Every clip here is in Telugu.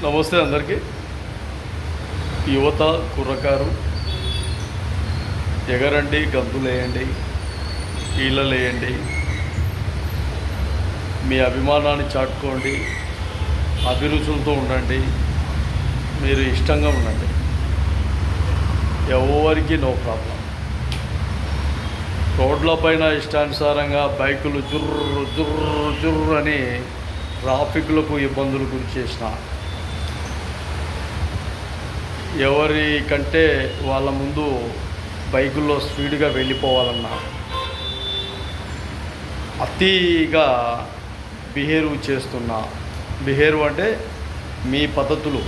నమస్తే అందరికీ. యువత కుర్రకారు ఎగరండి, గంతులేయండి, ఈలలేయండి, మీ అభిమానాన్ని చాటుకోండి, అభిరుచులతో ఉండండి, మీరు ఇష్టంగా ఉండండి. ఎవరికి నో ప్రాబ్లం. రోడ్లపైన ఇష్టానుసారంగా బైకులు జుర్రు జుర్రు జుర్రు అని ట్రాఫిక్లకు ఇబ్బందులు గురి చేసిన ఎవరి కంటే వాళ్ళ ముందు బైకుల్లో స్పీడ్గా వెళ్ళిపోవాలన్నా అతిగా బిహేవ్ చేస్తున్నా, బిహేవ్ అంటే మీ పద్ధతులు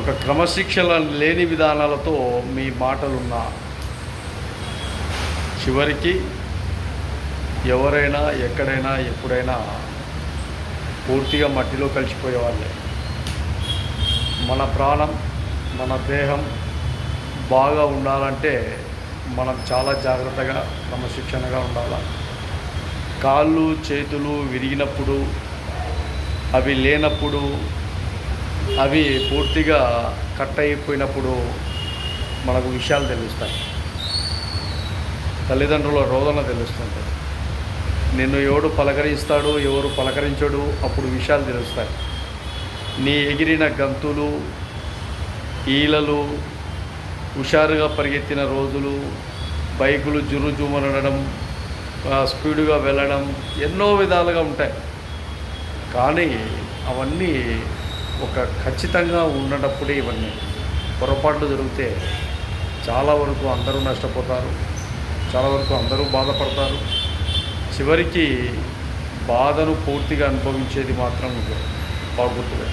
ఒక క్రమశిక్షణ లేని విధానాలతో మీ మాటలున్నా చివరికి ఎవరైనా ఎక్కడైనా ఎప్పుడైనా పూర్తిగా మట్టిలో కలిసిపోయే వాళ్ళే. మన ప్రాణం, మన దేహం బాగా ఉండాలంటే మనం చాలా జాగ్రత్తగా క్రమశిక్షణగా ఉండాలి. కాళ్ళు చేతులు విరిగినప్పుడు, అవి లేనప్పుడు, అవి పూర్తిగా కట్ అయిపోయినప్పుడు మనకు విషయాలు తెలుస్తాయి. తల్లిదండ్రుల రోదన తెలుస్తుంటుంది. నిన్ను ఎవడు పలకరిస్తాడు, ఎవరు పలకరించడు, అప్పుడు విషయాలు తెలుస్తాయి. నీ ఎగిరిన గంతులు, ఈలలు, హుషారుగా పరిగెత్తిన రోజులు, బైకులు జురుజుమనడం, స్పీడుగా వెళ్ళడం, ఎన్నో విధాలుగా ఉంటాయి. కానీ అవన్నీ ఒక ఖచ్చితంగా ఉన్నప్పుడే ఇవన్నీ పొరపాట్లు జరిగితే చాలా వరకు అందరూ నష్టపోతారు, చాలా వరకు అందరూ బాధపడతారు. చివరికి బాధను పూర్తిగా అనుభవించేది మాత్రం బాగుంటుంది.